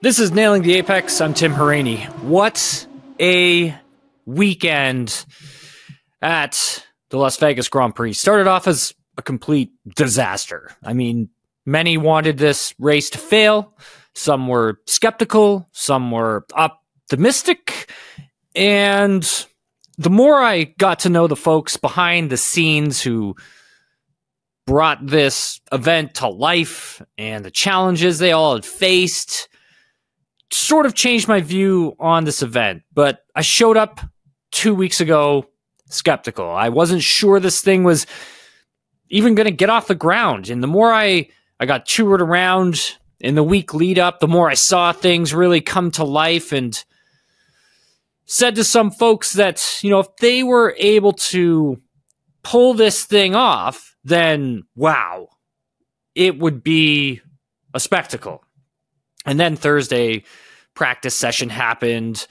This is Nailing the Apex. I'm Tim Hauraney. What a weekend at the Las Vegas Grand Prix. Started off as a complete disaster. I mean, many wanted this race to fail. Some were skeptical. Some were optimistic. And the more I got to know the folks behind the scenes who brought this event to life and the challenges they all had faced, sort of changed my view on this event. But I showed up 2 weeks ago skeptical. I wasn't sure this thing was even going to get off the ground. And the more I got toured around in the week lead up, the more I saw things really come to life, and said to some folks that, you know, if they were able to pull this thing off, then wow, it would be a spectacle. And then Thursday practice session happened,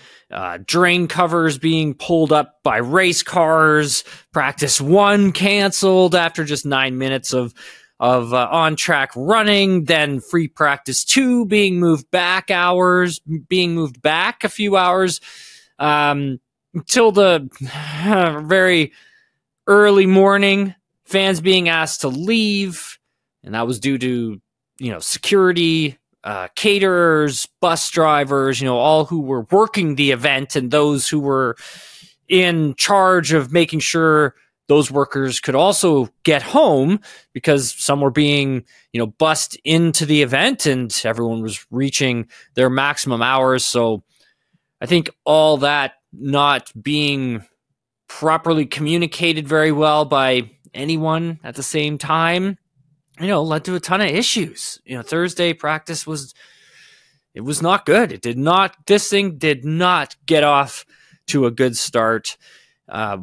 drain covers being pulled up by race cars, practice 1 canceled after just 9 minutes of on-track running, then free practice 2 being moved back a few hours, until the very early morning, fans being asked to leave, and that was due to, you know, security, caterers, bus drivers, you know, all who were working the event, and those who were in charge of making sure those workers could also get home, because some were being, you know, bussed into the event and everyone was reaching their maximum hours. So I think all that not being properly communicated very well by anyone at the same time, you know, led to a ton of issues. You know, Thursday practice was not good. This thing did not get off to a good start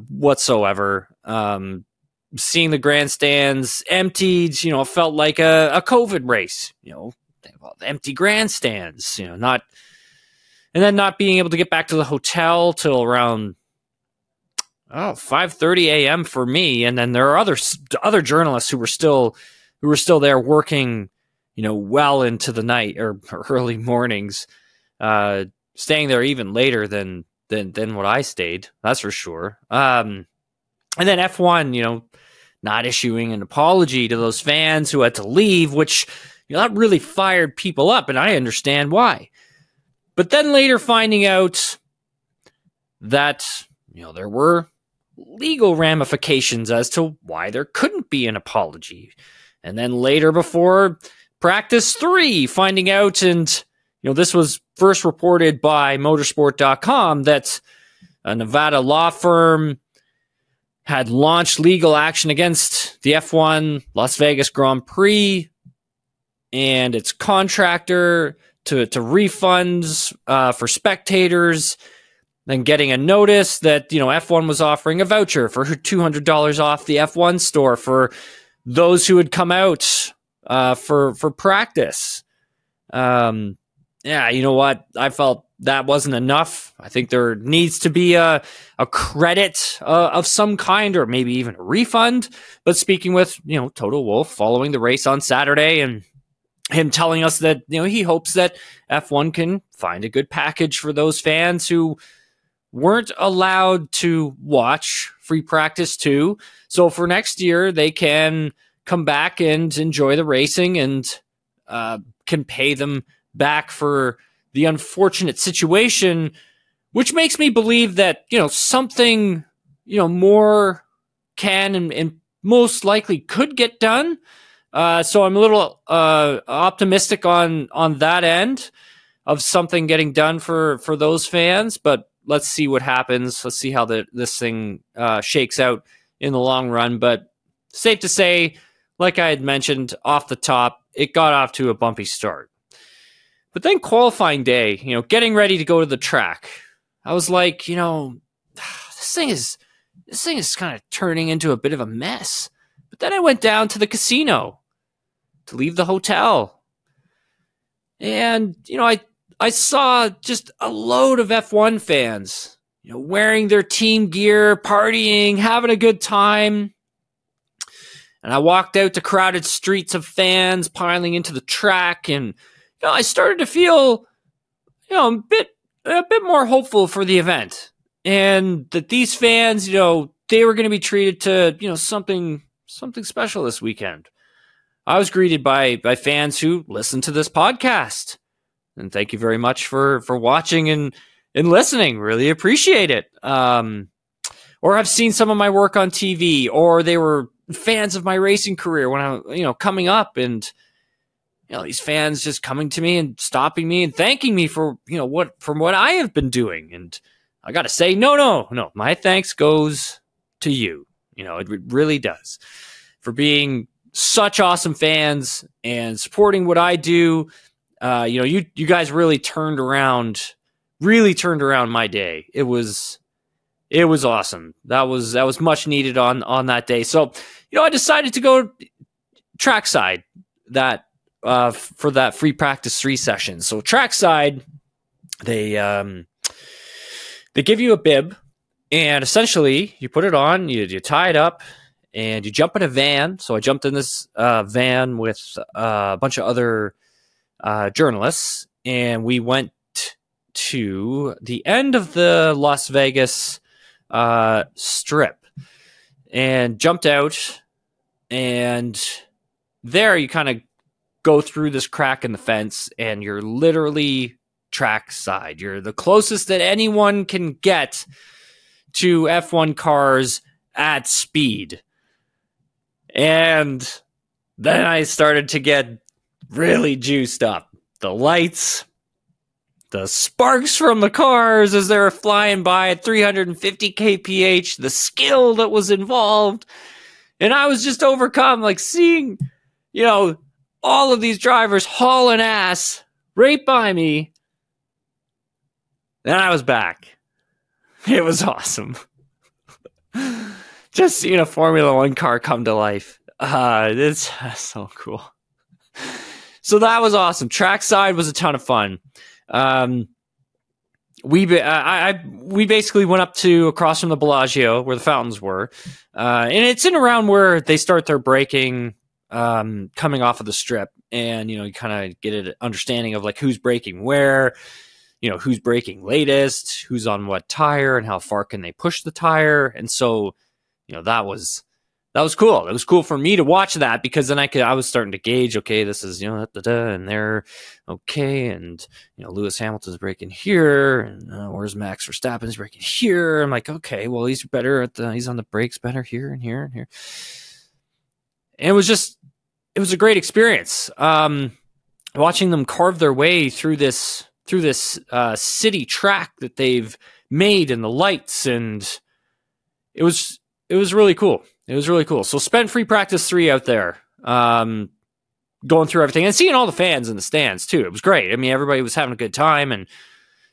whatsoever. Seeing the grandstands emptied, you know, felt like a COVID race, you know, empty grandstands, you know, and then not being able to get back to the hotel till around 5:30 a.m. for me. And then there are other journalists who were still there working, you know, well into the night or early mornings, staying there even later than what I stayed. That's for sure. And then F1, you know, not issuing an apology to those fans who had to leave, which, you know, that really fired people up, and I understand why. But then later finding out that, you know, there were legal ramifications as to why there couldn't be an apology. And then later, before practice 3, finding out, and, you know, this was first reported by motorsport.com, that a Nevada law firm had launched legal action against the F1 Las Vegas Grand Prix and its contractor to refunds for spectators, then getting a notice that, you know, F1 was offering a voucher for $200 off the F1 store for those who had come out for practice. Yeah, you know what? I felt that wasn't enough. I think there needs to be a credit of some kind, or maybe even a refund. But speaking with, you know, Toto Wolff following the race on Saturday, and him telling us that, you know, he hopes that F1 can find a good package for those fans who weren't allowed to watch free practice 2. So for next year, they can come back and enjoy the racing, and can pay them back for the unfortunate situation, which makes me believe that, you know, something, you know, more can and most likely could get done. So I'm a little optimistic on that end of something getting done for those fans, but let's see what happens. Let's see how this thing shakes out in the long run. But safe to say, like I had mentioned off the top, it got off to a bumpy start. But then qualifying day, you know, getting ready to go to the track, I was like, you know, this thing is kind of turning into a bit of a mess. But then I went down to the casino to leave the hotel, and, you know, I saw just a load of F1 fans, you know, wearing their team gear, partying, having a good time. And I walked out to crowded streets of fans piling into the track, and, you know, I started to feel a bit more hopeful for the event, and that these fans, they were going to be treated to, something special this weekend. I was greeted by fans who listen to this podcast, and thank you very much for watching and listening. Really appreciate it. Or have seen some of my work on TV, or they were fans of my racing career when I, coming up, and these fans just coming to me and stopping me and thanking me for what I have been doing. And I got to say, no, my thanks goes to you. It really does, for being such awesome fans and supporting what I do. You guys really turned around my day. It was awesome. That was much needed on that day. So, I decided to go trackside for that free practice 3 session. So trackside, they give you a bib, and essentially you put it on, you tie it up, and you jump in a van. So I jumped in this van with a bunch of other journalists, and we went to the end of the Las Vegas Strip and jumped out, and there you kind of go through this crack in the fence, and you're literally trackside. You're the closest that anyone can get to F1 cars at speed. And then I started to get really juiced up. The lights, the sparks from the cars as they were flying by at 350 kph, the skill that was involved. And I was just overcome, like seeing, all of these drivers hauling ass right by me. Then I was back. It was awesome. Just seeing a Formula One car come to life. It's so cool. So that was awesome. Trackside was a ton of fun. We basically went up to across from the Bellagio where the fountains were, and it's in around where they start their braking, coming off of the strip, and you kind of get an understanding of like who's braking where, who's braking latest, who's on what tire, and how far can they push the tire. And so that was cool. It was cool for me to watch that, because then I was starting to gauge, okay, this is, and they're okay. And, Lewis Hamilton's braking here, and where's Max Verstappen's braking here. I'm like, okay, well, he's better he's on the brakes better here and here and here. And it was a great experience. Watching them carve their way through this city track that they've made, and the lights, and it was really cool. It was really cool. So spent free practice 3 out there, going through everything and seeing all the fans in the stands too. It was great. I mean, everybody was having a good time, and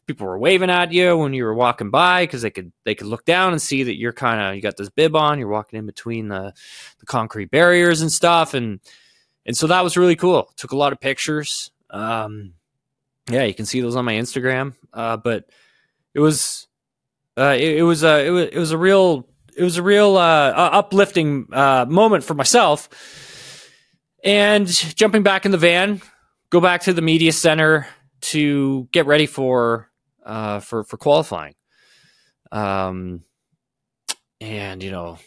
people were waving at you when you were walking by, because they could look down and see that you got this bib on. You're walking in between the concrete barriers and stuff, and so that was really cool. Took a lot of pictures. Yeah, you can see those on my Instagram. But it was a real uplifting moment for myself. And jumping back in the van, go back to the media center to get ready for qualifying. And the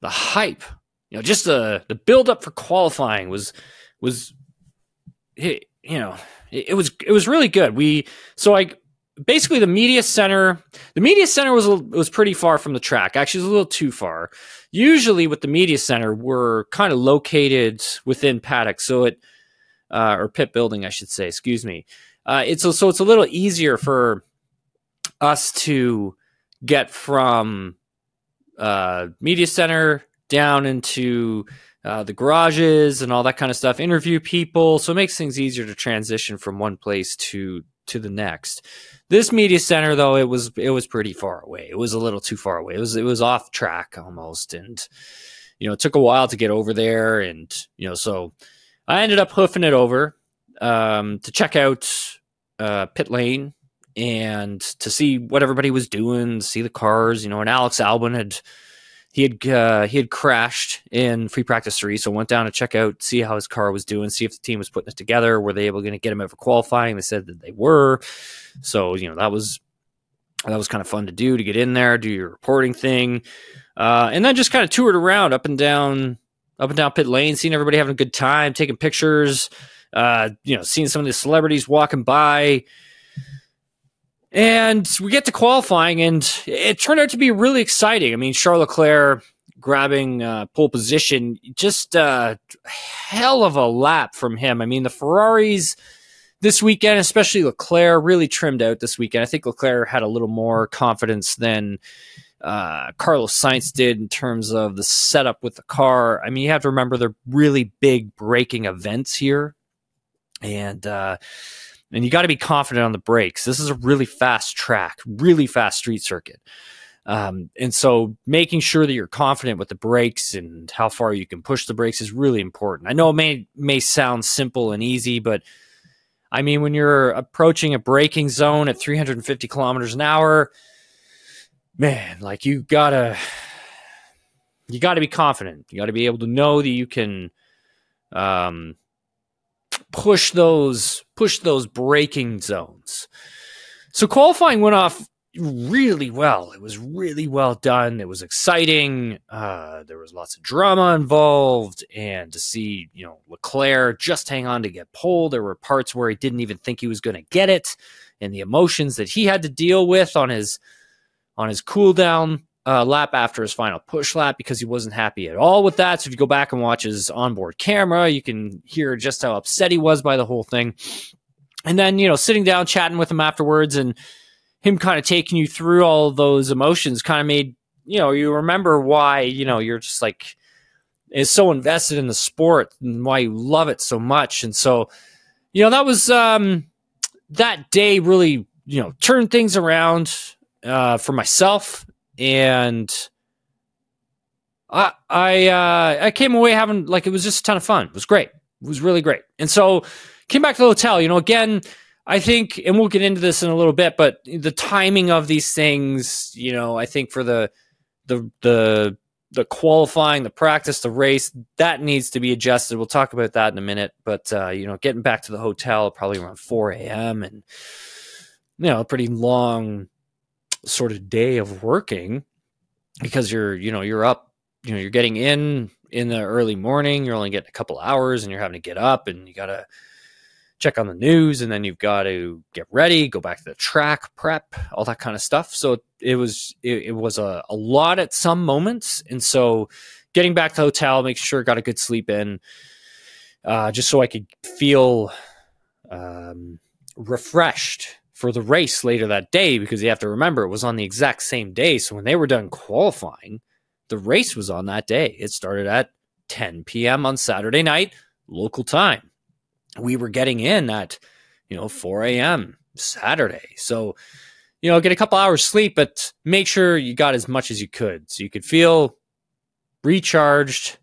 hype, just the build up for qualifying was it was really good. Basically the media center was pretty far from the track. Actually, it was a little too far. Usually with the media center, we're kind of located within paddock, or pit building, I should say, excuse me. It's a little easier for us to get from media center down into the garages and all that kind of stuff, interview people. So it makes things easier to transition from one place to the next. This media center, though, it was pretty far away. It was a little too far away. It was off track almost, and it took a while to get over there, and so I ended up hoofing it over to check out pit lane and to see what everybody was doing, see the cars, and Alex Albon he had crashed in free practice 3, so went down to check out, see how his car was doing, see if the team was putting it together. Were they able to get him out for qualifying? They said that they were. So, that was kind of fun to do, to get in there, do your reporting thing, and then just kind of toured around up and down pit lane, seeing everybody having a good time, taking pictures, seeing some of the celebrities walking by. And we get to qualifying, and it turned out to be really exciting. I mean, Charles Leclerc grabbing pole position, just a hell of a lap from him. I mean, the Ferraris this weekend, especially Leclerc, really trimmed out this weekend. I think Leclerc had a little more confidence than Carlos Sainz did in terms of the setup with the car. I mean, you have to remember they're really big braking events here. And you got to be confident on the brakes. This is a really fast track, really fast street circuit. And so making sure that you're confident with the brakes and how far you can push the brakes is really important. I know it may sound simple and easy, but I mean, when you're approaching a braking zone at 350 kilometers an hour, man, like you gotta be confident. You got to be able to know that you can push those braking zones. So qualifying went off really well. It was really well done. It was exciting. There was lots of drama involved, and to see, Leclerc just hang on to get pole. There were parts where he didn't even think he was going to get it, and the emotions that he had to deal with on his cool down lap after his final push lap, because he wasn't happy at all with that. So if you go back and watch his onboard camera, you can hear just how upset he was by the whole thing. And then, sitting down, chatting with him afterwards, and him kind of taking you through all of those emotions kind of made, you remember why, you're just like, is so invested in the sport and why you love it so much. And so, that was, that day really, turned things around for myself. And I came away having, it was just a ton of fun. It was great. It was really great. And so came back to the hotel, again, I think, and we'll get into this in a little bit, but the timing of these things, I think for the qualifying, the practice, the race, that needs to be adjusted. We'll talk about that in a minute. But, getting back to the hotel probably around 4 a.m. and, a pretty long sort of day of working, because you're up, you're getting in the early morning, you're only getting a couple hours, and you're having to get up, and you got to check on the news, and then you've got to get ready, go back to the track, prep, all that kind of stuff. So it was a lot at some moments. And so getting back to the hotel, make sure I got a good sleep in, just so I could feel refreshed for the race later that day, because you have to remember it was on the exact same day. So when they were done qualifying, the race was on that day. It started at 10 p.m. on Saturday night, local time. We were getting in at, 4 a.m. Saturday. So, get a couple hours sleep, but make sure you got as much as you could, so you could feel recharged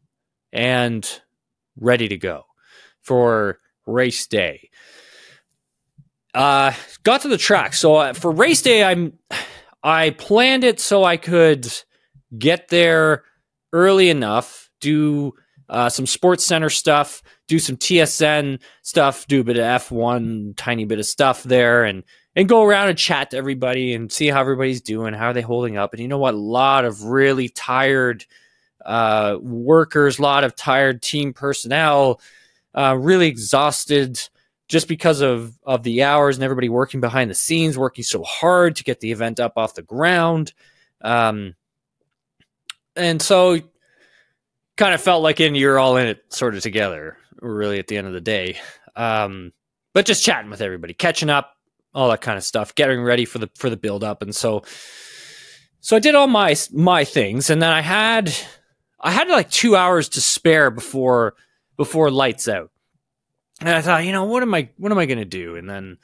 and ready to go for race day. Got to the track. So for race day, I planned it so I could get there early enough, do some Sports Center stuff, do some TSN stuff, do a bit of F1, tiny bit of stuff there, and go around and chat to everybody and see how everybody's doing, how are they holding up. And you know what? A lot of really tired workers, a lot of tired team personnel, really exhausted just because of the hours and everybody working behind the scenes, working so hard to get the event up off the ground. And so kind of felt like you're all in it sort of together, really, at the end of the day. But just chatting with everybody, catching up, all that kind of stuff, getting ready for the build up. And so I did all my things, and then I had like 2 hours to spare before lights out. And I thought, what am I going to do? And then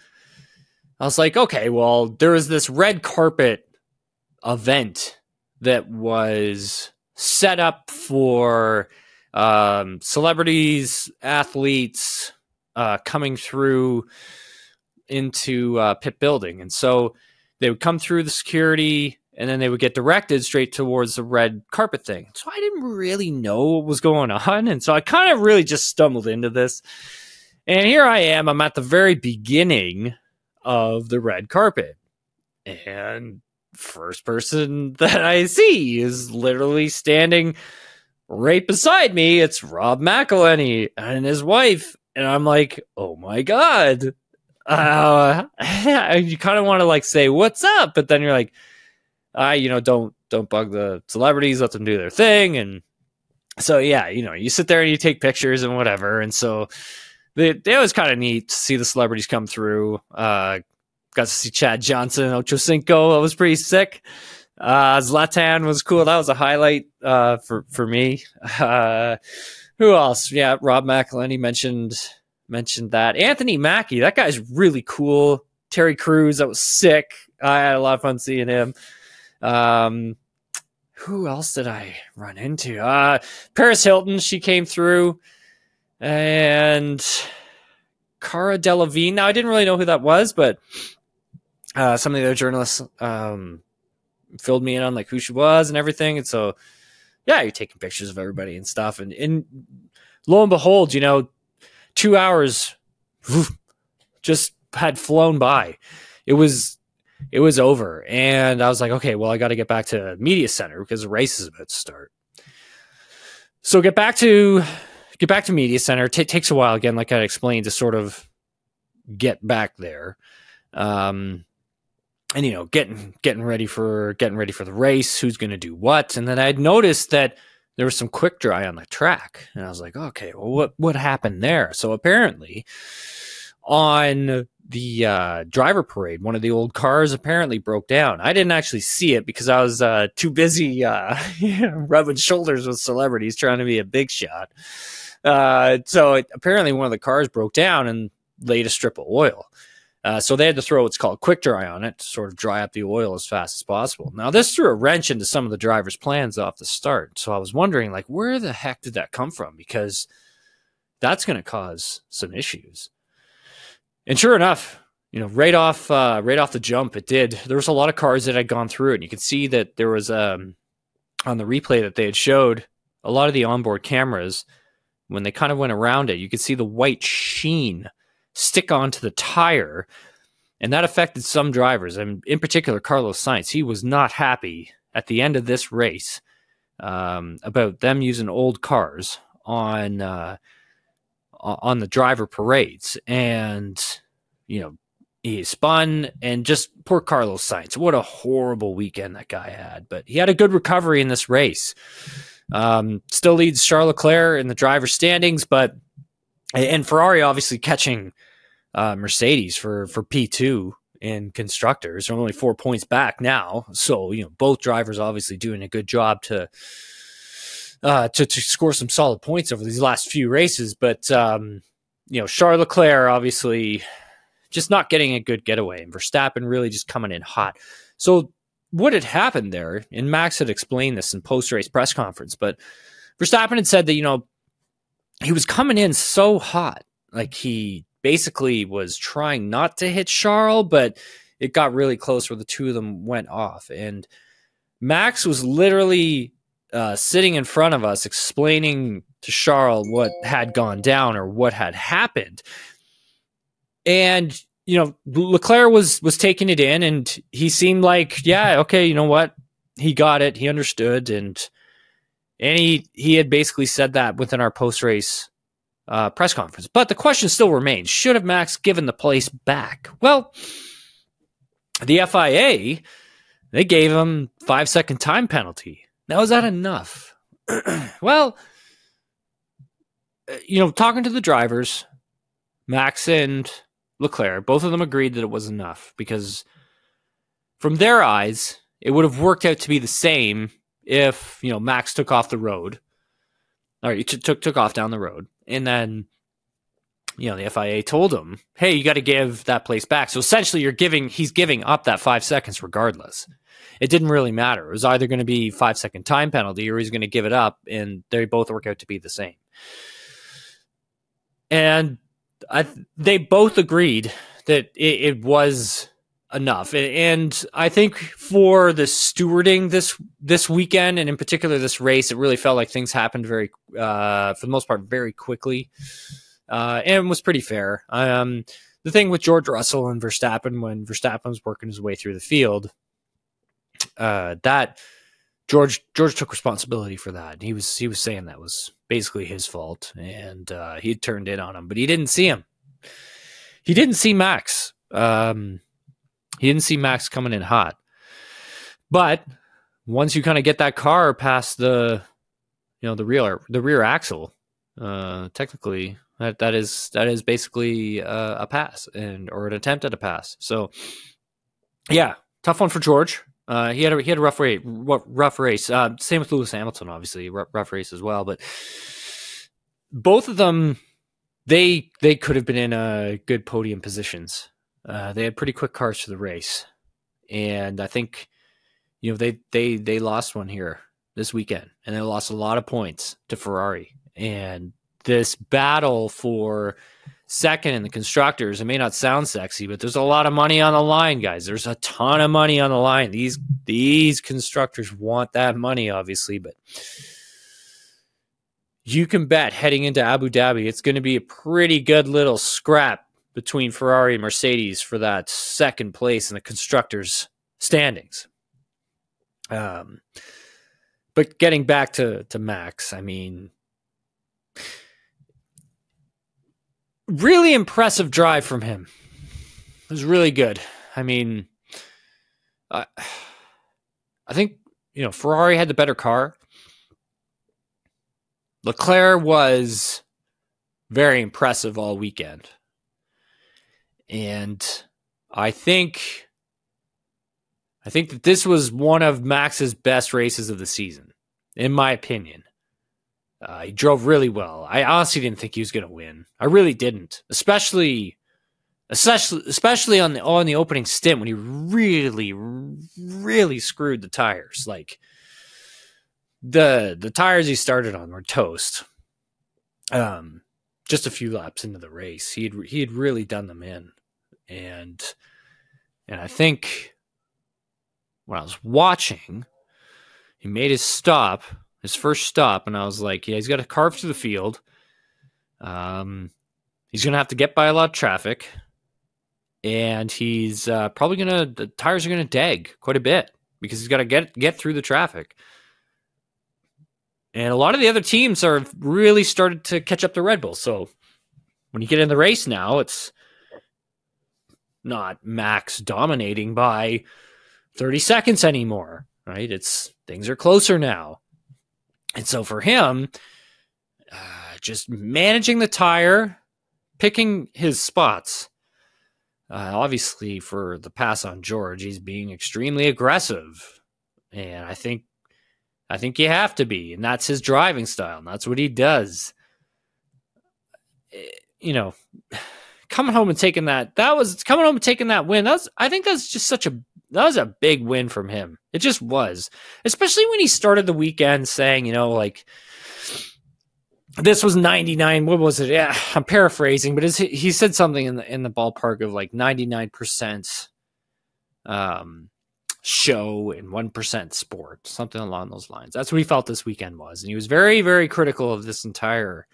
I was like, okay, well, there was this red carpet event that was set up for celebrities, athletes coming through into pit building. And so they would come through the security and then they would get directed straight towards the red carpet thing. So I didn't really know what was going on, and so I kind of really just stumbled into this. And here I am. I'm at the very beginning of the red carpet, and first person that I see is literally standing right beside me. It's Rob McElhenney and his wife, and I'm like, oh my god. You kind of want to like say what's up, but then you're like, don't bug the celebrities, let them do their thing. And so yeah, you sit there and you take pictures and whatever. And so it was kind of neat to see the celebrities come through. Got to see Chad Johnson, Ocho Cinco. That was pretty sick. Zlatan was cool. That was a highlight for me. Who else? Yeah, Rob McElhenney mentioned that. Anthony Mackie, that guy's really cool. Terry Crews, that was sick. I had a lot of fun seeing him. Who else did I run into? Paris Hilton, she came through. And Cara Delevingne. Now, I didn't really know who that was, but some of the other journalists filled me in on like who she was and everything. And so, yeah, you're taking pictures of everybody and stuff. And lo and behold, 2 hours just had flown by. It was over. And I was like, okay, well, I got to get back to Media Center because the race is about to start. So get back to Media Center. It takes a while, again, like I explained, to sort of get back there. And getting ready for the race, who's going to do what. And then I'd noticed that there was some quick dry on the track. And I was like, okay, well, what happened there? So apparently on the driver parade, one of the old cars apparently broke down. I didn't actually see it because I was too busy rubbing shoulders with celebrities trying to be a big shot. So apparently one of the cars broke down and laid a strip of oil. So they had to throw what's called quick dry on it to sort of dry up the oil as fast as possible. Now, this threw a wrench into some of the drivers' plans off the start. So I was wondering, like, where the heck did that come from? Because that's going to cause some issues. And sure enough, right off the jump, it did. There was a lot of cars that had gone through it. And you could see that there was, on the replay that they had showed, a lot of the onboard cameras, when they kind of went around it, you could see the white sheen stick onto the tire, and that affected some drivers. And in particular, Carlos Sainz, he was not happy at the end of this race about them using old cars on the driver parades. And, he spun, and just poor Carlos Sainz. What a horrible weekend that guy had. But he had a good recovery in this race. Still leads Charles Leclerc in the driver standings, and Ferrari obviously catching Mercedes for P2 in constructors. They're only 4 points back now. So, both drivers obviously doing a good job to score some solid points over these last few races. But, Charles Leclerc obviously just not getting a good getaway, and Verstappen really just coming in hot. So what had happened there, and Max had explained this in post-race press conference, but Verstappen had said that, he was coming in so hot. Like, he basically was trying not to hit Charles, but it got really close where the two of them went off. And Max was literally sitting in front of us explaining to Charles what had gone down or what had happened. And, Leclerc was taking it in, and he seemed like, yeah, okay, you know what? He got it. He understood. And he had basically said that within our post-race press conference. But the question still remains, should have Max given the place back? Well, the FIA, they gave him 5-second time penalty. Now, is that enough? Well, talking to the drivers, Max and Leclerc, both of them agreed that it was enough, because from their eyes, it would have worked out to be the same if, Max took off the road, or he took off down the road, and then, the FIA told him, hey, you got to give that place back. So essentially he's giving up that 5 seconds regardless. It didn't really matter. It was either going to be 5-second time penalty, or he's going to give it up, and they both work out to be the same. And they both agreed that it was enough. And I think for the stewarding this weekend, and in particular this race, it really felt like things happened very, for the most part, very quickly, and was pretty fair. The thing with George Russell and Verstappen, when Verstappen was working his way through the field, that George took responsibility for that. He was saying that was basically his fault, and he had turned in on him, but he didn't see him. He didn't see Max. He didn't see Max coming in hot. But once you kind of get that car past the rear axle, technically that is basically a pass or an attempt at a pass. So yeah, tough one for George. He had a rough race. Same with Lewis Hamilton, obviously, rough race as well. But both of them, they could have been in good podium positions. They had pretty quick cars for the race, and I think they lost one here this weekend, and they lost a lot of points to Ferrari. And this battle for second in the constructors, it may not sound sexy, but there's a lot of money on the line, guys. There's a ton of money on the line. These constructors want that money, obviously, but you can bet heading into Abu Dhabi, it's going to be a pretty good little scrap between Ferrari and Mercedes for that second place in the constructors' standings. But getting back to Max, I mean, really impressive drive from him. It was really good. I mean, I think, Ferrari had the better car. Leclerc was very impressive all weekend. And I think that this was one of Max's best races of the season, in my opinion. He drove really well. I honestly didn't think he was going to win. I really didn't, especially on the opening stint when he really, really screwed the tires. Like the tires he started on were toast. Just a few laps into the race, he had really done them in, and I think when I was watching, he made his first stop, and I was like, yeah, he's got to carve through the field. He's going to have to get by a lot of traffic, and he's the tires are going to dag quite a bit because he's got to get through the traffic. And a lot of the other teams are really started to catch up to Red Bull. So when you get in the race now, it's not Max dominating by 30 seconds anymore, right? Things are closer now. And so for him, just managing the tire, picking his spots, obviously for the pass on George, he's being extremely aggressive. And I think you have to be, and that's his driving style, and that's what he does. Coming home and taking that win. I think that was a big win from him. It just was, especially when he started the weekend saying, this was 99. What was it? Yeah, I'm paraphrasing, but he said something in the ballpark of like 99%. Show and 1% sport, something along those lines. That's what he felt this weekend was, and he was very, very critical of this entire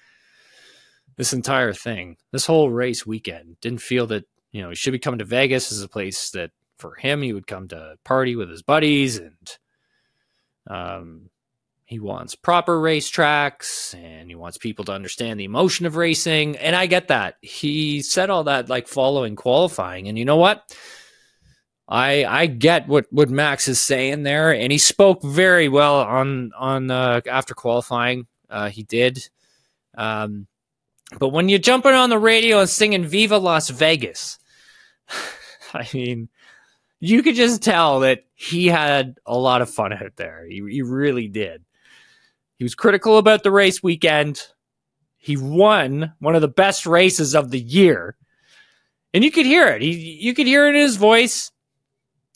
thing. This whole race weekend didn't feel that he should be coming to Vegas as a place that for him he would come to party with his buddies, and he wants proper racetracks and he wants people to understand the emotion of racing. And I get that. He said all that like following qualifying, and you know what? I get what Max is saying there, and he spoke very well on after qualifying. He did, but when you're jumping on the radio and singing "Viva Las Vegas," I mean, you could just tell that he had a lot of fun out there. He really did. He was critical about the race weekend. He won one of the best races of the year, and you could hear it. You could hear it in his voice.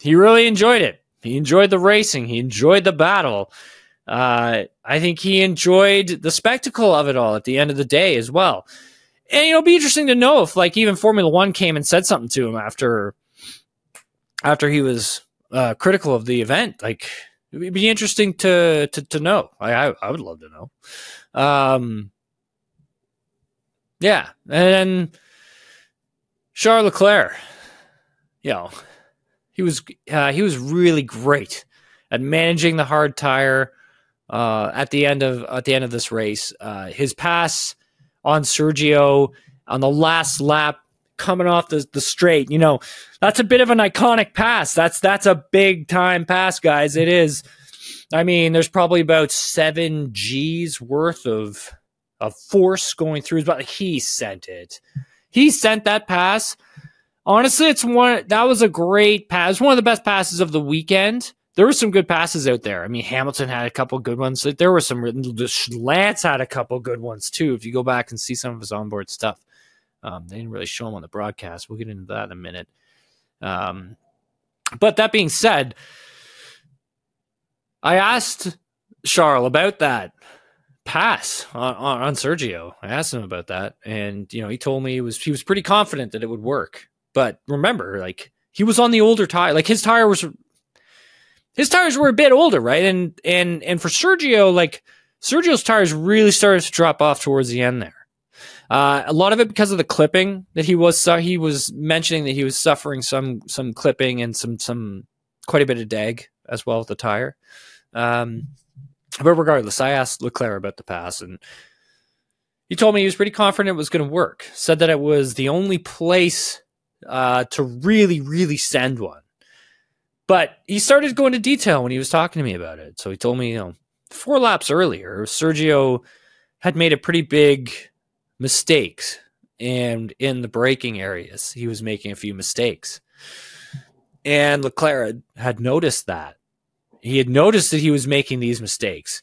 He really enjoyed it. He enjoyed the racing. He enjoyed the battle. I think he enjoyed the spectacle of it all at the end of the day as well. And it'll be interesting to know if like even Formula One came and said something to him after after he was critical of the event. Like, it would be interesting to know. I would love to know. Yeah, and Charles Leclerc, you know, he was really great at managing the hard tire at the end of this race. His pass on Sergio on the last lap, coming off the straight, that's a bit of an iconic pass. That's a big time pass, guys. It is. I mean, there's probably about 7 G's worth of force going through, but he sent it. He sent that pass. Honestly, that was a great pass. One of the best passes of the weekend. There were some good passes out there. I mean, Hamilton had a couple good ones. There were some. Lance had a couple good ones too. If you go back and see some of his onboard stuff, they didn't really show him on the broadcast. We'll get into that in a minute. But that being said, I asked Charles about that pass on Sergio. I asked him about that, and he told me he was pretty confident that it would work. But remember, like, he was on the older tire. Like, his tires were a bit older, right? And for Sergio, like, Sergio's tires really started to drop off towards the end there. A lot of it because of the clipping that he was mentioning that he was suffering some clipping and some quite a bit of drag as well with the tire. But regardless, I asked Leclerc about the pass, and he told me he was pretty confident it was going to work. Said that it was the only place to really, really send one. But he started going into detail when he was talking to me about it. So he told me, 4 laps earlier, Sergio had made a pretty big mistakes, and in the braking areas, he was making a few mistakes. And Leclerc had noticed that. He had noticed that he was making these mistakes,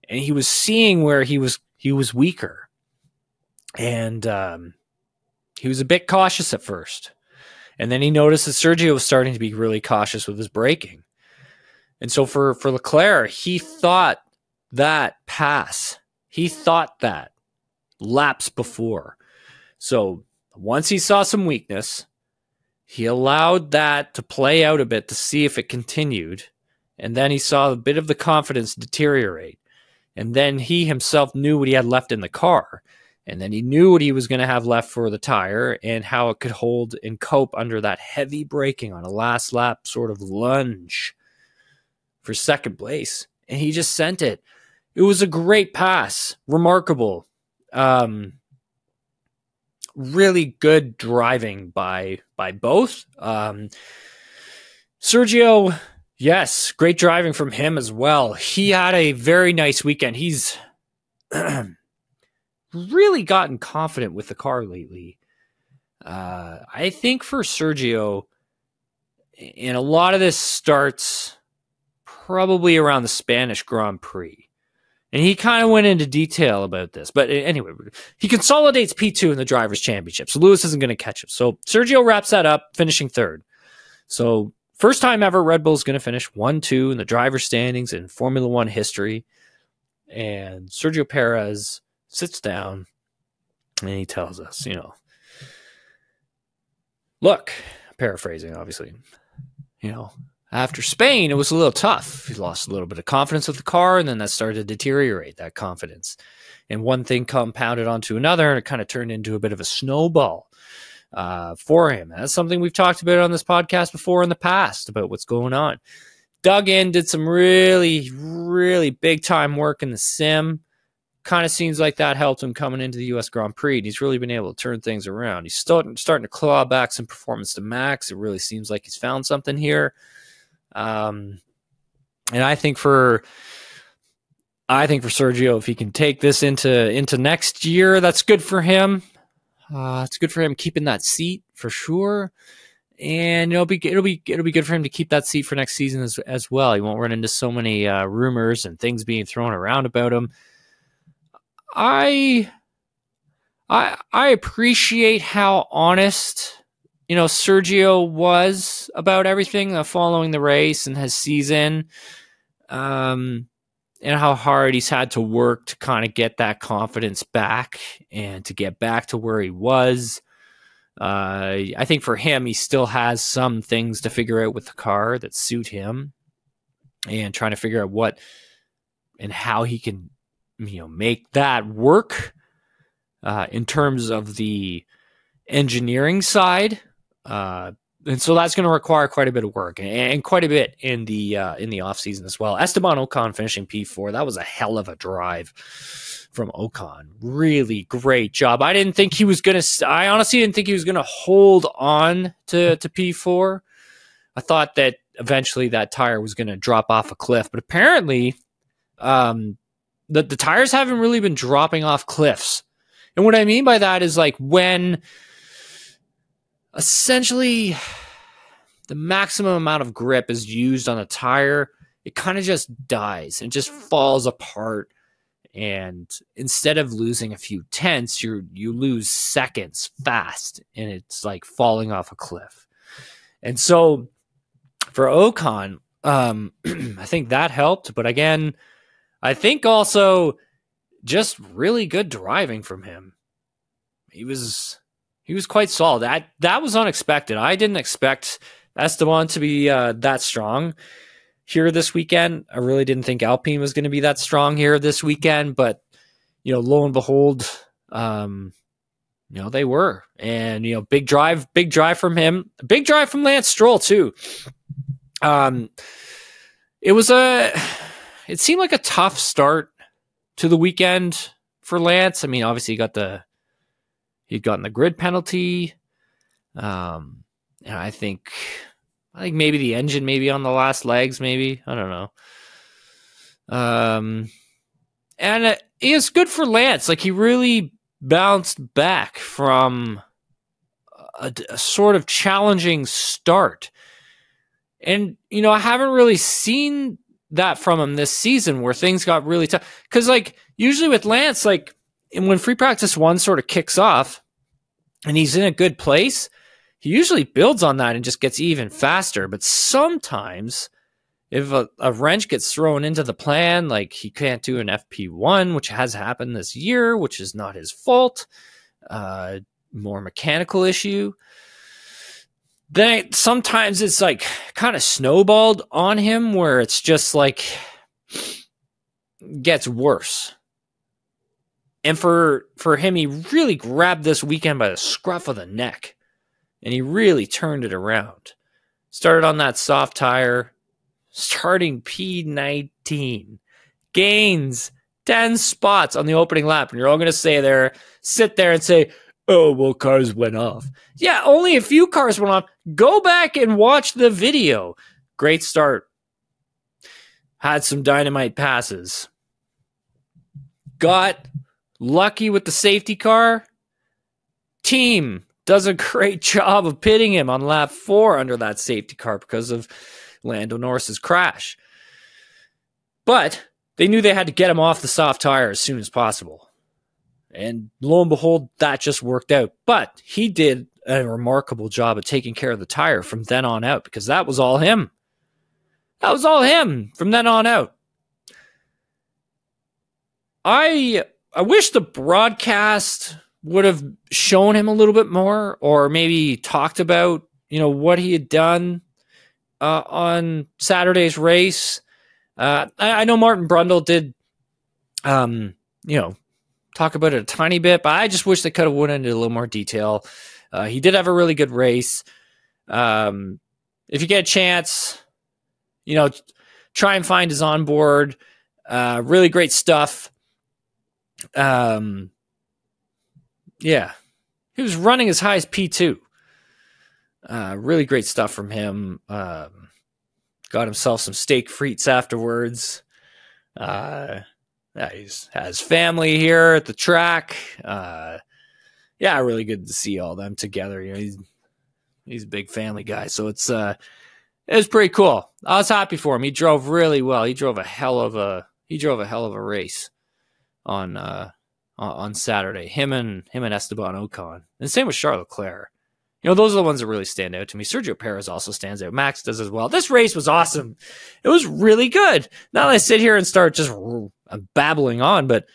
and he was seeing where he was weaker. And he was a bit cautious at first. And then he noticed that Sergio was starting to be really cautious with his braking. And so for Leclerc, he thought that laps before. So once he saw some weakness, he allowed that to play out a bit to see if it continued. And then he saw a bit of the confidence deteriorate. And then he himself knew what he had left in the car. And then he knew what he was going to have left for the tire and how it could hold and cope under that heavy braking on a last lap sort of lunge for second place. And he just sent it. It was a great pass. Remarkable. Really good driving by both. Sergio, yes, great driving from him as well. He had a very nice weekend. He's really gotten confident with the car lately. I think for Sergio, and a lot of this starts probably around the Spanish Grand Prix. And he kind of went into detail about this. But anyway, he consolidates P2 in the Drivers' Championship. So Lewis isn't going to catch him. So Sergio wraps that up, finishing third. So first time ever Red Bull is going to finish 1-2 in the driver standings in Formula One history. And Sergio Perez sits down and he tells us, look, paraphrasing, obviously, after Spain, it was a little tough. He lost a little bit of confidence with the car, and then that started to deteriorate, that confidence. And one thing compounded onto another, and it kind of turned into a bit of a snowball for him. That's something we've talked about on this podcast before in the past, about what's going on. Dug in, did some really, really big-time work in the sim. Kind of seems like that helped him coming into the U.S. Grand Prix, and he's really been able to turn things around. He's starting to claw back some performance to max. It really seems like he's found something here. And I think for Sergio, if he can take this into next year, that's good for him. It's good for him keeping that seat for sure, and it'll be good for him to keep that seat for next season as well. He won't run into so many rumors and things being thrown around about him. I appreciate how honest Sergio was about everything following the race and his season, and how hard he's had to work to kind of get that confidence back and to get back to where he was. I think for him, he still has some things to figure out with the car that suit him, and trying to figure out what and how he can, make that work in terms of the engineering side. And so that's going to require quite a bit of work and quite a bit in the off season as well. Esteban Ocon finishing P4. That was a hell of a drive from Ocon. Really great job. I honestly didn't think he was going to hold on to P4. I thought that eventually that tire was going to drop off a cliff, but apparently the tires haven't really been dropping off cliffs. And what I mean by that is like when essentially the maximum amount of grip is used on a tire, it kind of just dies and just falls apart. And instead of losing a few tenths, you lose seconds fast, and it's like falling off a cliff. And so for Ocon, I think that helped. But again, I think also just really good driving from him. He was quite solid. That was unexpected. I didn't expect Esteban to be that strong here this weekend. I really didn't think Alpine was going to be that strong here this weekend, but lo and behold, they were. And big drive from him, big drive from Lance Stroll too. It seemed like a tough start to the weekend for Lance. I mean, obviously he'd gotten the grid penalty. And I think maybe the engine maybe on the last legs, maybe. I don't know. And it's good for Lance. Like, he really bounced back from a sort of challenging start. And, I haven't really seen that from him this season where things got really tough. Because, usually with Lance, and when free practice 1 sort of kicks off and he's in a good place, he usually builds on that and just gets even faster. But sometimes if a wrench gets thrown into the plan, like he can't do an FP1, which has happened this year, which is not his fault, more mechanical issue, then sometimes it's kind of snowballed on him where it's just gets worse. And for him, he really grabbed this weekend by the scruff of the neck. And he really turned it around. Started on that soft tire, starting P19. Gains 10 spots on the opening lap. And you're all going to sit there and say, oh, well, cars went off. Yeah, only a few cars went off. Go back and watch the video. Great start. Had some dynamite passes. Got lucky with the safety car. Team does a great job of pitting him on lap 4 under that safety car because of Lando Norris's crash. But they knew they had to get him off the soft tire as soon as possible. And lo and behold, that just worked out. But he did a remarkable job of taking care of the tire from then on out, because that was all him. That was all him from then on out. I wish the broadcast would have shown him a little bit more, or maybe talked about, what he had done on Saturday's race. I know Martin Brundle did, talk about it a tiny bit, but I just wish they could have went into a little more detail. He did have a really good race. If you get a chance, try and find his onboard. Really great stuff. Yeah, he was running as high as P2. Really great stuff from him. Got himself some steak frites afterwards. He has family here at the track. Really good to see all them together. He's a big family guy, so it was pretty cool. I was happy for him. He drove really well. He drove a hell of a race on Saturday. Him and Esteban Ocon, and same with Charles Leclerc. Those are the ones that really stand out to me. Sergio Perez also stands out. Max does as well. This race was awesome. It was really good. Not that I sit here and start just babbling on, but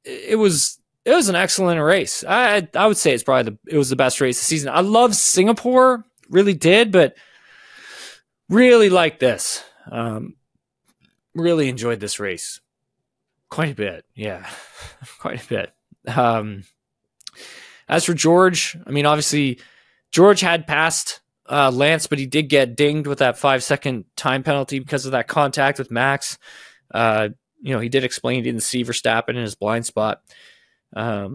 it was was an excellent race. I would say it was the best race of the season. I love Singapore, really did, but really liked this. Really enjoyed this race quite a bit. Yeah, quite a bit. As for George, I mean, obviously George had passed Lance, but he did get dinged with that 5-second time penalty because of that contact with Max. He did explain he didn't see Verstappen in his blind spot. I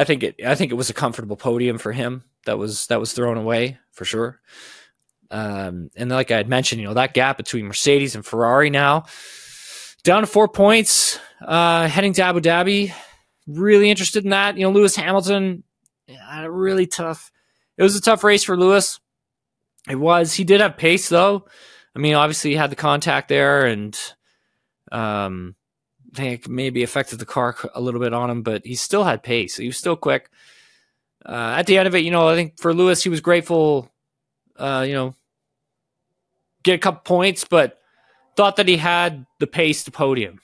think it was a comfortable podium for him that was thrown away for sure. And like I had mentioned, that gap between Mercedes and Ferrari now down to 4 points, heading to Abu Dhabi. Really interested in that. Lewis Hamilton had a really tough. It was a tough race for Lewis. It was. He did have pace though. I mean, obviously he had the contact there, and I think it maybe affected the car a little bit on him, but he still had pace. He was still quick. At the end of it, I think for Lewis, he was grateful, get a couple points, but thought that he had the pace to podium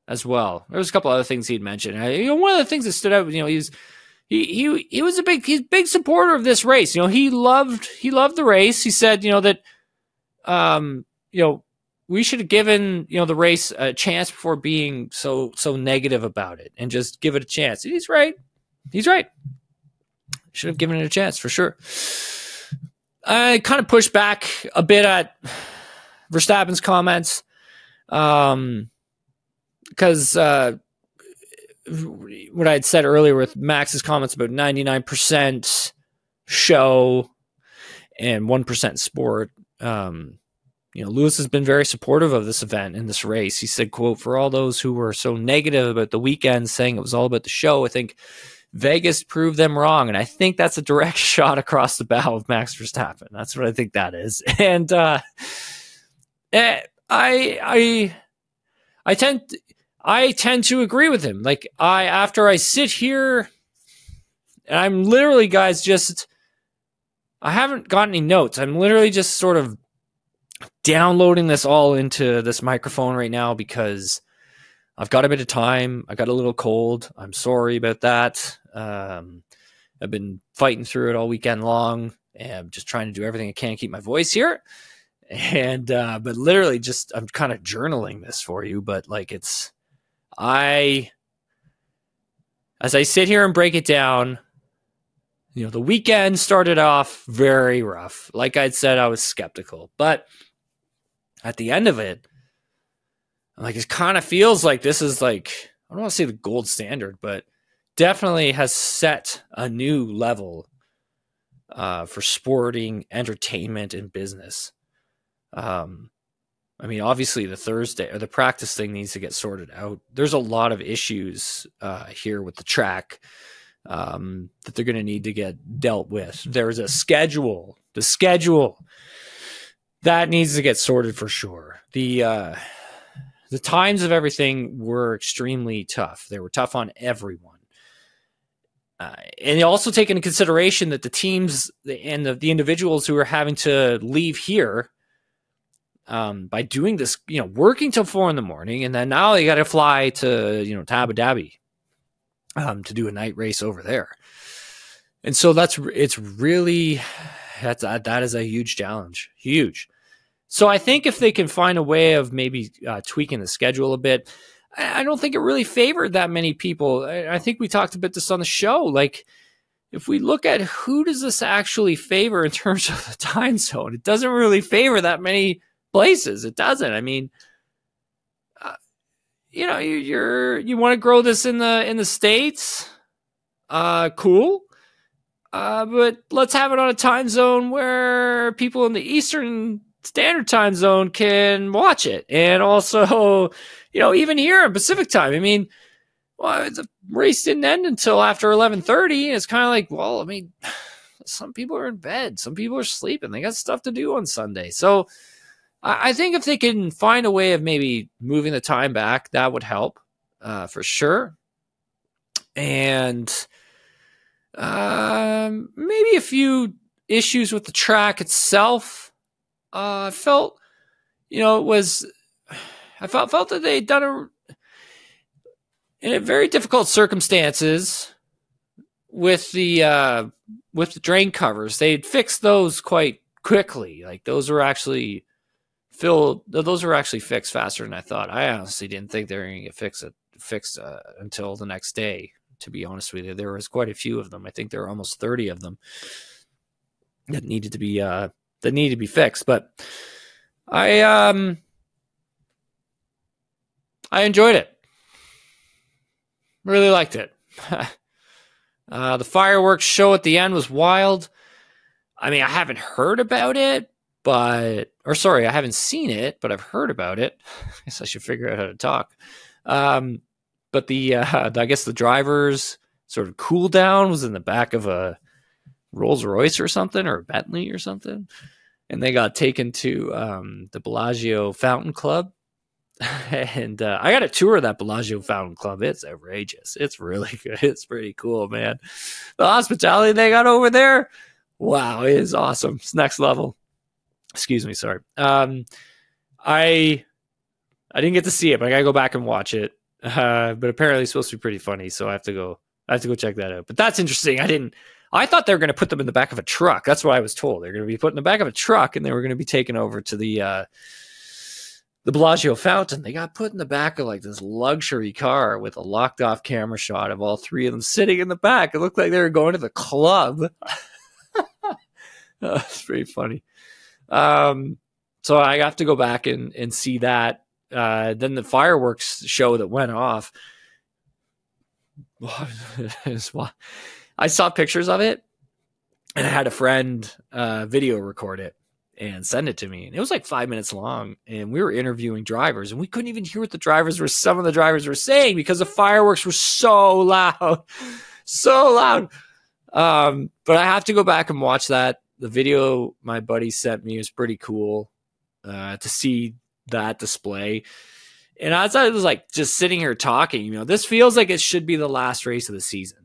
as well. There was a couple other things he'd mentioned. One of the things that stood out, he was a big supporter of this race. He loved the race. He said, that, we should have given, the race a chance before being so negative about it and just give it a chance. He's right. Should have given it a chance for sure. I kind of pushed back a bit at Verstappen's comments. Because what I had said earlier with Max's comments about 99% show and 1% sport, Lewis has been very supportive of this event in this race. He said, quote, "For all those who were so negative about the weekend, saying it was all about the show, I think Vegas proved them wrong." And I think that's a direct shot across the bow of Max Verstappen. That's what I think that is. And I tend to agree with him. Like after I sit here, and I'm literally, guys, I haven't got any notes. I'm literally just sort of downloading this all into this microphone right now because I've got a bit of time. I got a little cold. I'm sorry about that. I've been fighting through it all weekend long, and I'm just trying to do everything I can to keep my voice here. And, but literally I'm kind of journaling this for you, but as I sit here and break it down, the weekend started off very rough. Like I'd said, I was skeptical, but at the end of it, it kind of feels like this is I don't want to say the gold standard, but definitely has set a new level, for sporting entertainment and business. Obviously the Thursday or the practice thing needs to get sorted out. There's a lot of issues here with the track that they're going to need to get dealt with. There's a schedule. The schedule that needs to get sorted for sure. The times of everything were extremely tough. They were tough on everyone. And you also take into consideration that the teams and the individuals who are having to leave here, by doing this, working till 4 a.m, and then now they got to fly to, to Abu Dhabi, to do a night race over there. And so that is a huge challenge. Huge. So I think if they can find a way of maybe tweaking the schedule a bit, I don't think it really favored that many people. I think we talked about this on the show. If we look at who does this actually favor in terms of the time zone, it doesn't really favor that many places. It doesn't. You want to grow this in the States, cool. But let's have it on a time zone where people in the Eastern Standard Time Zone can watch it, and also, even here in Pacific Time. The race didn't end until after 11:30. It's kind of some people are in bed, some people are sleeping, they got stuff to do on Sunday. So I think if they can find a way of maybe moving the time back, that would help, for sure. And maybe a few issues with the track itself. I felt that they'd done in very difficult circumstances with the drain covers. They'd fixed those quite quickly. Like those were actually fixed faster than I thought. I honestly didn't think they were going to get fixed until the next day. To be honest with you, there was quite a few of them. I think there were almost 30 of them that needed to be fixed. But I enjoyed it. Really liked it. The fireworks show at the end was wild. I mean, I haven't heard about it, I haven't seen it, but I've heard about it. I guess I should figure out how to talk. But I guess the driver's sort of cool down was in the back of a Rolls Royce or something, or a Bentley or something. And they got taken to the Bellagio Fountain Club. And I got a tour of that Bellagio Fountain Club. It's outrageous. It's really good. It's pretty cool, man. The hospitality they got over there, wow, it is awesome. It's next level. Excuse me, sorry. I didn't get to see it, but I gotta go back and watch it. But apparently it's supposed to be pretty funny, so I have to go check that out. But that's interesting. I thought they were gonna put them in the back of a truck. That's what I was told. They're gonna be put in the back of a truck and they were gonna be taken over to the Bellagio fountain. They got put in the back of like this luxury car with a locked off camera shot of all three of them sitting in the back. It looked like they were going to the club. It's pretty funny. So I have to go back and see that. Then the fireworks show that went off. I saw pictures of it and I had a friend video record it and send it to me. And it was like 5 minutes long. And we were interviewing drivers and we couldn't even hear what some of the drivers were saying because the fireworks were so loud. So loud. But I have to go back and watch that. The video my buddy sent me was pretty cool to see that display. And as I was like just sitting here talking, this feels like it should be the last race of the season.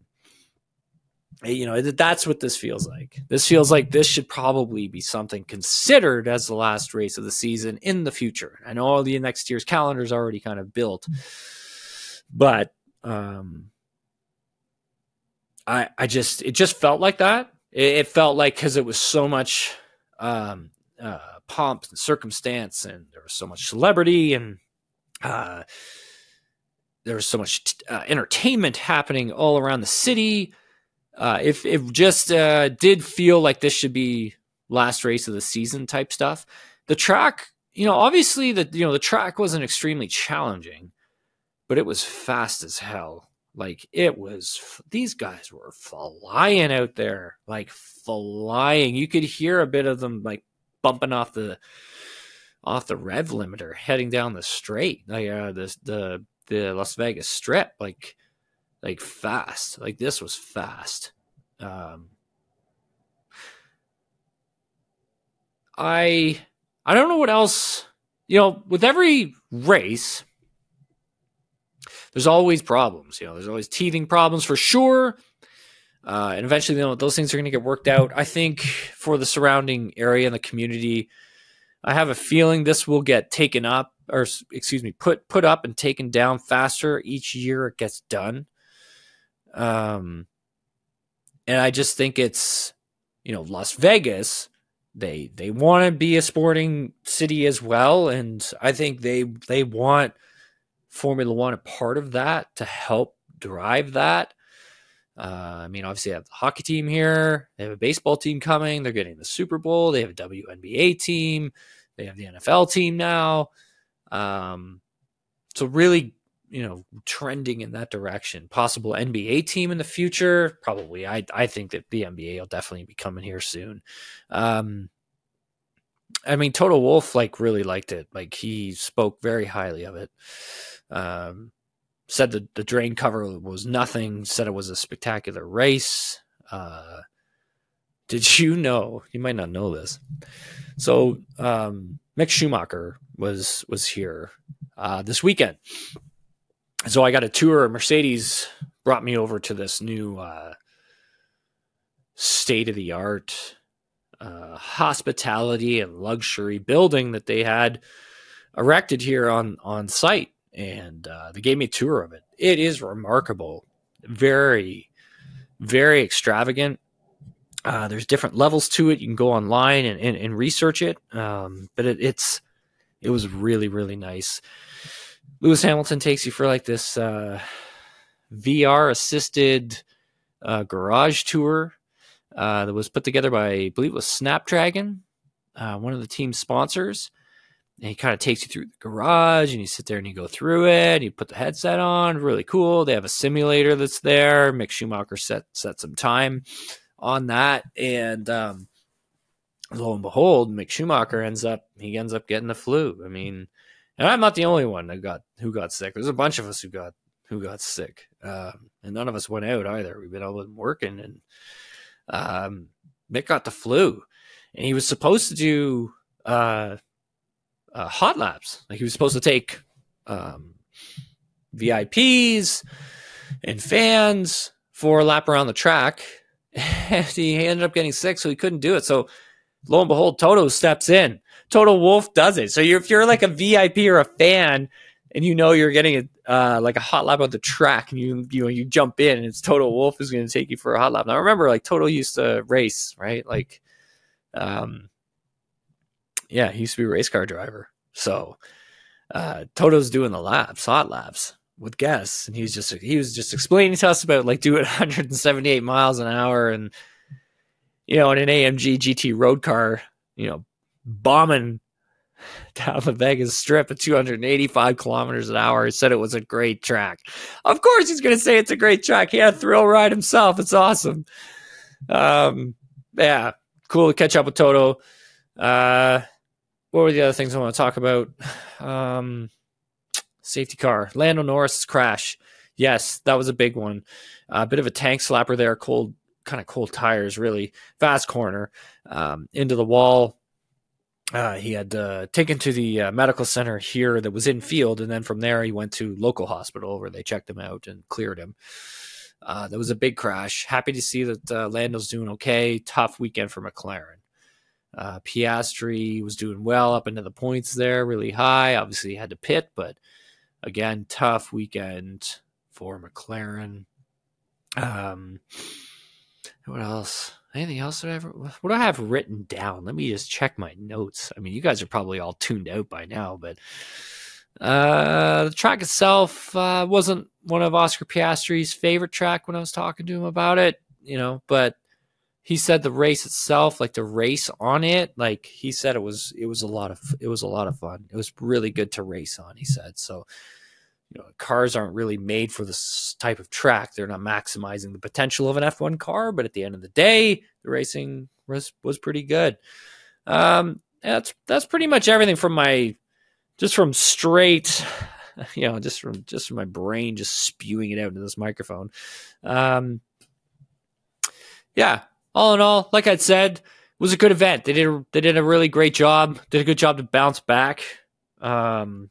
That's what this feels like. This feels like this should probably be something considered as the last race of the season in the future. I know all the next year's calendar is already kind of built, but it just felt like that. It felt like because it was so much pomp and circumstance, and there was so much celebrity, and there was so much entertainment happening all around the city. If it just did feel like this should be last race of the season type stuff. The track, obviously the track wasn't extremely challenging, but it was fast as hell. Like these guys were flying out there, like flying. You could hear a bit of them like bumping off the rev limiter heading down the straight, like the Las Vegas Strip, like fast. Like this was fast. I don't know what else. With every race, there's always problems. There's always teething problems for sure. And eventually, those things are going to get worked out. I think for the surrounding area and the community, I have a feeling this will get taken up, or excuse me, put up and taken down faster each year it gets done. And I just think it's, Las Vegas, they want to be a sporting city as well. And I think they want Formula One a part of that to help drive that. Obviously they have the hockey team here. They have a baseball team coming. They're getting the Super Bowl. They have a WNBA team. They have the NFL team now. So really, trending in that direction. Possible NBA team in the future. Probably. I think that the NBA will definitely be coming here soon. Toto Wolff really liked it. Like he spoke very highly of it. Said the drain cover was nothing. Said it was a spectacular race. Did you know? You might not know this. So Mick Schumacher was here this weekend. So I got a tour. Mercedes brought me over to this new state-of-the-art hospitality and luxury building that they had erected here on site. and they gave me a tour of it. It is remarkable. Very, very extravagant. There's different levels to it. You can go online and research it. But it was really, really nice. Lewis Hamilton takes you for like this VR assisted garage tour that was put together by, I believe it was Snapdragon, one of the team sponsors. And he kind of takes you through the garage, and you sit there and you go through it, and you put the headset on. Really cool. They have a simulator that's there. Mick Schumacher set some time on that, and lo and behold, Mick Schumacher ends up getting the flu. I mean, and I'm not the only one who got sick. There's a bunch of us who got sick, and none of us went out either. We've been all working, and Mick got the flu, and he was supposed to do hot laps. Like, he was supposed to take VIPs and fans for a lap around the track, and he ended up getting sick, so he couldn't do it. So lo and behold, Toto steps in. Toto Wolff does it. So if you're like a VIP or a fan, and you know you're getting like a hot lap on the track, and you jump in, and it's Toto Wolff who's going to take you for a hot lap. Now remember, like, Toto used to race, right? Like, yeah, he used to be a race car driver. So Toto's doing the laps, hot laps with guests, and he was just explaining to us about like doing 178 miles an hour, and in an AMG GT road car, bombing down the Vegas Strip at 285 kilometers an hour. He said it was a great track. Of course, he's going to say it's a great track. He had a thrill ride himself. It's awesome. Yeah, cool to catch up with Toto. What were the other things I want to talk about? Safety car. Lando Norris' crash. Yes, that was a big one. A bit of a tank slapper there. Cold tires, really. Fast corner. Into the wall. He had taken to the medical center here that was in field, and then from there he went to local hospital where they checked him out and cleared him. That was a big crash. Happy to see that Lando's doing okay. Tough weekend for McLaren. Piastri was doing well up into the points there, really high. Obviously, he had to pit, but again, tough weekend for McLaren. What else? Anything else what do I have written down? Let me just check my notes. I mean, you guys are probably all tuned out by now, but the track itself wasn't one of Oscar Piastri's favorite track when I was talking to him about it, but he said the race itself, like the race on it, like he said it was a lot of fun. It was really good to race on, he said. So, cars aren't really made for this type of track. They're not maximizing the potential of an F1 car, but at the end of the day, the racing was pretty good. That's pretty much everything from from straight, just from my brain, just spewing it out into this microphone. Yeah. All in all, like I'd said, it was a good event. They did a really great job. Did a good job to bounce back. I'm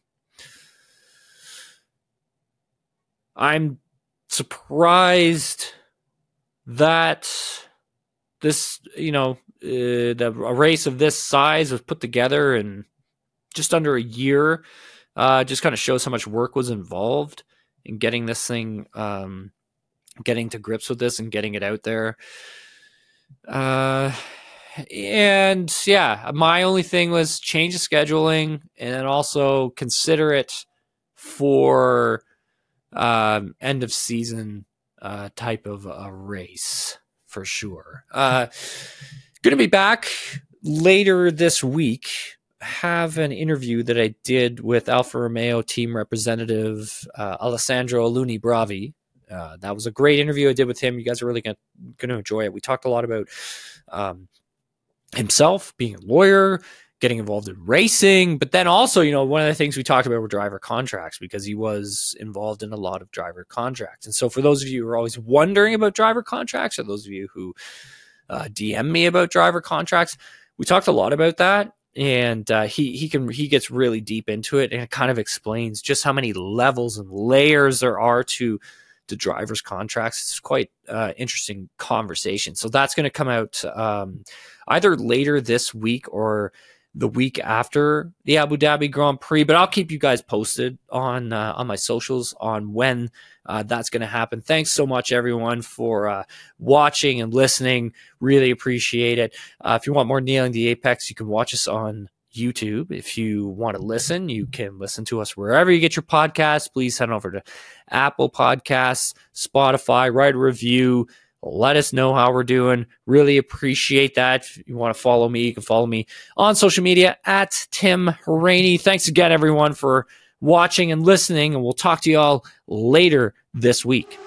surprised that this, a race of this size was put together in just under a year. Just kind of shows how much work was involved in getting this thing, getting to grips with this and getting it out there. And yeah, my only thing was change the scheduling, and then also consider it for end of season type of a race for sure. Going to be back later this week. Have an interview that I did with Alfa Romeo team representative Alessandro Luni Bravi. That was a great interview I did with him. You guys are really going to enjoy it. We talked a lot about himself being a lawyer, getting involved in racing, but then also, one of the things we talked about were driver contracts, because he was involved in a lot of driver contracts. And so for those of you who are always wondering about driver contracts, or those of you who DM me about driver contracts, we talked a lot about that. And he gets really deep into it, and it kind of explains just how many levels and layers there are to drivers' contracts. It's quite interesting conversation. So that's going to come out either later this week or the week after the Abu Dhabi Grand Prix, but I'll keep you guys posted on my socials on when that's going to happen. Thanks so much, everyone, for watching and listening. Really appreciate it. If you want more Nailing the Apex, you can watch us on YouTube. If you want to listen, you can listen to us wherever you get your podcasts. Please head over to Apple Podcasts, Spotify, write a review. Let us know how we're doing. Really appreciate that. If you want to follow me, you can follow me on social media at Tim Hauraney. Thanks again, everyone, for watching and listening, and we'll talk to you all later this week.